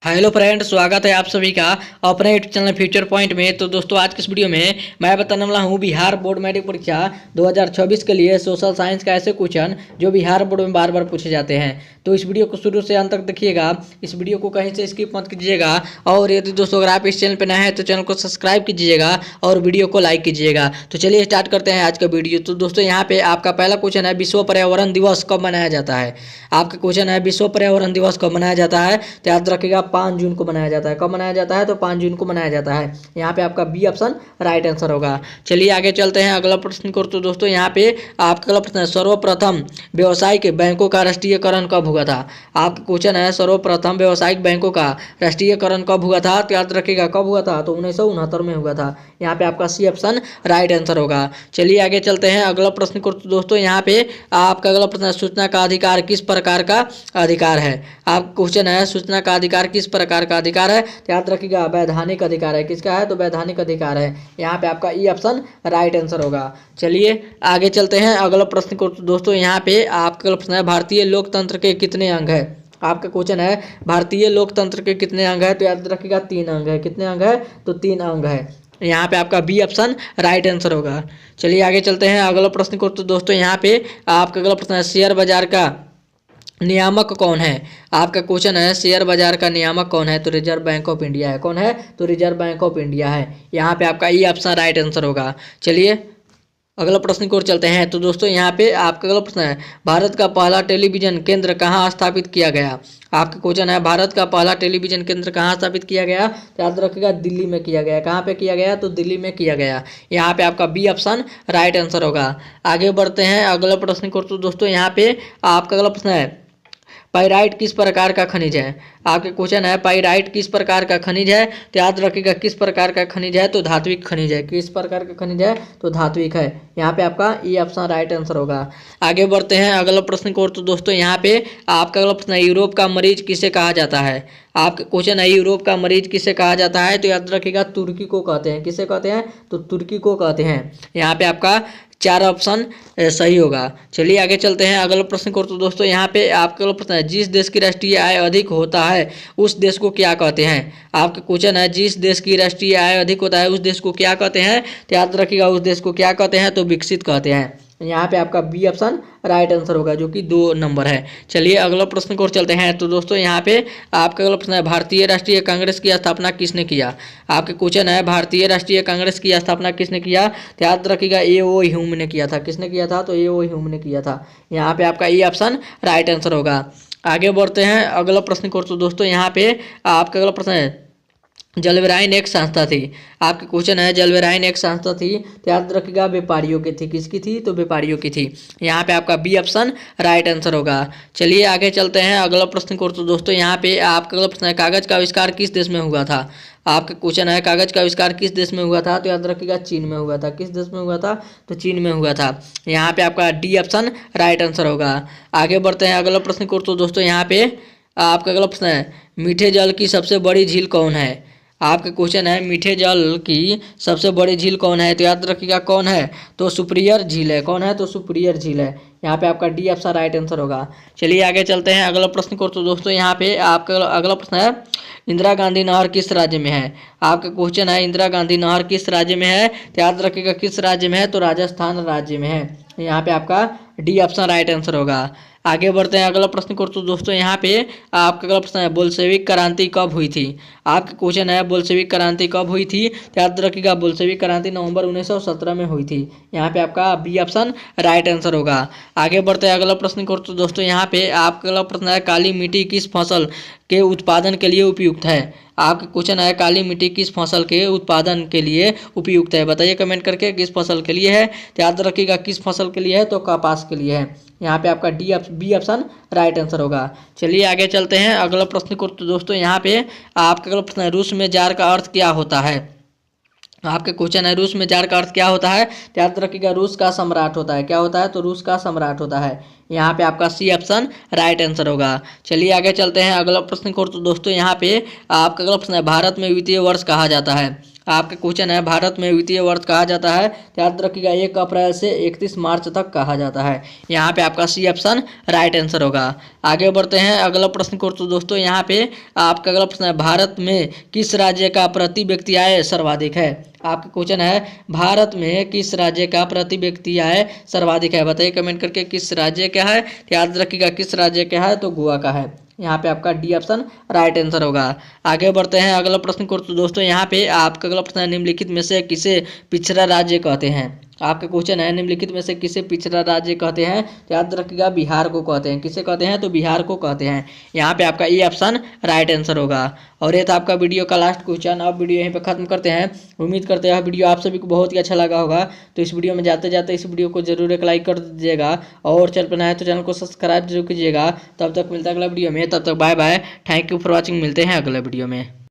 Hello friend, स्वागत है आप सभी का अपने यूट्यूब चैनल फ्यूचर पॉइंट में। तो दोस्तों, आज के इस वीडियो में मैं बताने वाला हूँ बिहार बोर्ड मैट्रिक परीक्षा 2024 के लिए सोशल साइंस का ऐसे क्वेश्चन जो बिहार बोर्ड में बार बार पूछे जाते हैं। तो इस वीडियो को शुरू से अंत तक देखिएगा, इस वीडियो को कहीं से स्किप मत कीजिएगा। और यदि दोस्तों अगर आप इस चैनल पर नए हैं तो चैनल को सब्सक्राइब कीजिएगा और वीडियो को लाइक कीजिएगा। तो चलिए स्टार्ट करते हैं आज का वीडियो। तो दोस्तों, यहाँ पे आपका पहला क्वेश्चन है, विश्व पर्यावरण दिवस कब मनाया जाता है। आपका क्वेश्चन है, विश्व पर्यावरण दिवस कब मनाया जाता है। तो याद रखिएगा 5 जून को मनाया जाता है। कब मनाया जाता है? तो 5 जून को मनाया जाता है। यहाँ पे आपका बी ऑप्शन राइट आंसर होगा। चलिए आगे चलते हैं अगला प्रश्न को। तो दोस्तों, यहाँ पे आपका अगला प्रश्न है, सर्वप्रथम व्यावसायिक बैंकों का राष्ट्रीयकरण कब हुआ था। आपका क्वेश्चन है, सर्वप्रथम व्यावसायिक बैंकों का राष्ट्रीयकरण कब हुआ था। तो याद रखिएगा कब हुआ था, तो 1969 में हुआ था। यहाँ पे आपका सी ऑप्शन राइट आंसर होगा। चलिए आगे चलते हैं अगला प्रश्न को। तो दोस्तों, यहाँ पे आपका अगला प्रश्न है, सूचना का अधिकार किस प्रकार का अधिकार है। आप क्वेश्चन है, सूचना का अधिकार किस प्रकार का अधिकार है। तो याद रखिएगा वैधानिक अधिकार है। किसका है? तो वैधानिक अधिकार है। यहाँ पे आपका ई ऑप्शन राइट आंसर होगा। चलिए आगे चलते हैं अगला प्रश्न को। तो दोस्तों, यहाँ पे आपका अगला प्रश्न है, भारतीय लोकतंत्र के कितने अंग है। आपका क्वेश्चन है, भारतीय लोकतंत्र के कितने अंग है। तो याद रखिएगा 3 अंग है। कितने अंग है? तो 3 अंग है। यहाँ पे आपका बी ऑप्शन राइट आंसर होगा। चलिए आगे चलते हैं अगला प्रश्न को। तो दोस्तों, यहाँ पे आपका अगला प्रश्न है, शेयर बाजार का नियामक कौन है। आपका क्वेश्चन है, शेयर बाजार का नियामक कौन है। तो रिजर्व बैंक ऑफ इंडिया है। कौन है? तो रिजर्व बैंक ऑफ इंडिया है। यहाँ पे आपका ई ऑप्शन राइट आंसर होगा। चलिए अगला प्रश्न की ओर चलते हैं। तो दोस्तों, यहाँ पे आपका अगला प्रश्न है, भारत का पहला टेलीविजन केंद्र कहाँ स्थापित किया गया। आपका क्वेश्चन है, भारत का पहला टेलीविजन केंद्र कहाँ स्थापित किया गया। तो याद रखिएगा दिल्ली में किया गया। कहाँ पे किया गया? तो दिल्ली में किया गया। यहाँ पे आपका बी ऑप्शन राइट आंसर होगा। आगे बढ़ते हैं अगला प्रश्न की ओर। तो दोस्तों, यहाँ पे आपका अगला प्रश्न है, पाइराइट किस प्रकार का खनिज है। आपके क्वेश्चन है, पाइराइट किस प्रकार का खनिज है। तो याद रखिएगा किस प्रकार का खनिज है। तो धात्विक खनिज है। किस प्रकार का खनिज है? तो धात्विक है। यहाँ पे आपका ई ऑप्शन राइट आंसर होगा। आगे बढ़ते हैं अगला प्रश्न को। तो दोस्तों, यहाँ पे आपका अगला प्रश्न है, यूरोप का मरीज किसे कहा जाता है। आपका क्वेश्चन है, यूरोप का मरीज किसे कहा जाता है। तो याद रखिएगा तुर्की को कहते हैं। किसे कहते हैं? तो तुर्की को कहते हैं। यहाँ पे आपका 4 ऑप्शन सही होगा। चलिए आगे चलते हैं अगला प्रश्न को। तो दोस्तों, यहाँ पे आपका अगला प्रश्न है, जिस देश की राष्ट्रीय आय अधिक होता है उस देश को क्या कहते हैं। आपका क्वेश्चन है, जिस देश की राष्ट्रीय आय अधिक होता है उस देश को क्या कहते हैं। तो याद रखिएगा उस देश को क्या कहते हैं। तो विकसित कहते हैं। यहाँ पे आपका बी ऑप्शन राइट आंसर होगा, जो कि 2 नंबर है। चलिए अगला प्रश्न को चलते हैं। तो दोस्तों, यहाँ पे आपका अगला प्रश्न है, भारतीय राष्ट्रीय कांग्रेस की स्थापना किसने किया। आपके क्वेश्चन है, भारतीय राष्ट्रीय कांग्रेस की स्थापना किसने किया। तो याद रखिएगा ए.ओ. ह्यूम ने किया था। किसने किया था? तो ए.ओ. ह्यूम ने किया था। यहाँ पे आपका ई ऑप्शन राइट आंसर होगा। आगे बढ़ते हैं अगला प्रश्न को। तो दोस्तों, यहाँ पे आपका अगला प्रश्न है, जलवेराइन एक संस्था थी। आपके क्वेश्चन है, जलवेराइन एक संस्था थी। तो याद रखिएगा व्यापारियों की थी। किसकी थी? तो व्यापारियों की थी। यहाँ पे आपका बी ऑप्शन राइट आंसर होगा। चलिए आगे चलते हैं अगला प्रश्न को। तो दोस्तों, यहाँ पे आपका अगला प्रश्न है, कागज का आविष्कार किस देश में हुआ था। आपका क्वेश्चन है, कागज का आविष्कार किस देश में हुआ था। तो याद रखिएगा चीन में हुआ था। किस देश में हुआ था? तो चीन में हुआ था। यहाँ पे आपका डी ऑप्शन राइट आंसर होगा। आगे बढ़ते हैं अगला प्रश्न को। तो दोस्तों, यहाँ पे आपका अगला प्रश्न है, मीठे जल की सबसे बड़ी झील कौन है। आपका क्वेश्चन है, मीठे जल की सबसे बड़ी झील कौन है। तो याद रखिएगा कौन है। तो सुपीरियर झील है। कौन है? तो सुपीरियर झील है। यहाँ पे आपका डी ऑप्शन राइट आंसर होगा। चलिए आगे चलते हैं अगला प्रश्न को। तो दोस्तों, यहाँ पे आपका अगला प्रश्न है, इंदिरा गांधी नहर किस राज्य में है। आपका क्वेश्चन है, इंदिरा गांधी नहर किस राज्य में है। तो याद रखिएगा किस राज्य में है। तो राजस्थान राज्य में है। यहाँ पे आपका डी ऑप्शन राइट आंसर होगा। आगे बढ़ते हैं अगला प्रश्न को। तो दोस्तों, यहाँ पे आपका अगला प्रश्न है, बोल्शेविक क्रांति कब हुई थी। आपका क्वेश्चन है, बोल्शेविक क्रांति कब हुई थी। तो याद रखिएगा बोल्शेविक क्रांति नवंबर 1917 में हुई थी। यहाँ पे आपका बी ऑप्शन राइट आंसर होगा। आगे बढ़ते हैं अगला प्रश्न को। तो दोस्तों, यहाँ पे आपका अगला प्रश्न है, काली मिट्टी किस फसल के उत्पादन के लिए उपयुक्त है। आपका क्वेश्चन है, काली मिट्टी किस फसल के उत्पादन के लिए उपयुक्त है। बताइए कमेंट करके किस फसल के लिए है। तो याद रखिएगा किस फसल के लिए है। तो कपास के लिए है। यहाँ पे आपका बी ऑप्शन राइट आंसर होगा। चलिए आगे चलते हैं अगला प्रश्न को। तो दोस्तों, यहाँ पे आपका अगला प्रश्न है, रूस में जार का अर्थ क्या होता है। आपके क्वेश्चन है, रूस में जार का अर्थ क्या होता है। तो याद रखिएगा रूस का सम्राट होता है। क्या होता है? तो रूस का सम्राट होता है। यहाँ पे आपका सी ऑप्शन राइट आंसर होगा। चलिए आगे चलते हैं अगला प्रश्न को। तो दोस्तों, यहाँ पे आपका अगला प्रश्न है, भारत में वित्तीय वर्ष कहा जाता है। आपका क्वेश्चन है, भारत में वित्तीय वर्ष कहा जाता है, तो याद रखिएगा 1 अप्रैल से 31 मार्च तक कहा जाता है। यहाँ पे आपका सी ऑप्शन राइट आंसर होगा। आगे बढ़ते हैं अगला प्रश्न को। तो दोस्तों यहाँ पे आपका अगला प्रश्न है, भारत में किस राज्य का प्रति व्यक्ति आय सर्वाधिक है। आपका क्वेश्चन है, भारत में किस राज्य का प्रति व्यक्ति आय सर्वाधिक है। बताइए कमेंट करके किस राज्य का है। याद रखिएगा किस राज्य का है, तो गोवा का है। यहाँ पे आपका डी ऑप्शन राइट आंसर होगा। आगे बढ़ते हैं अगला प्रश्न को। तो दोस्तों यहाँ पे आपका अगला प्रश्न है, निम्नलिखित में से किसे पिछड़ा राज्य कहते हैं। आपका क्वेश्चन है, निम्नलिखित में से किसे पिछड़ा राज्य कहते हैं। तो याद रखिएगा बिहार को कहते हैं। किसे कहते हैं, तो बिहार को कहते हैं। यहाँ पे आपका ए ऑप्शन राइट आंसर होगा। और ये था आपका वीडियो का लास्ट क्वेश्चन। अब वीडियो यहीं पे खत्म करते हैं। उम्मीद करते हैं वीडियो आप सभी को बहुत ही अच्छा लगा होगा। तो इस वीडियो में जाते जाते इस वीडियो को जरूर एक लाइक कर दीजिएगा और चैनल पर नया है तो चैनल को सब्सक्राइब जरूर कीजिएगा। तब तक मिलता है अगला वीडियो में, तब तक bye bye, thank you for watching. मिलते हैं अगले वीडियो में।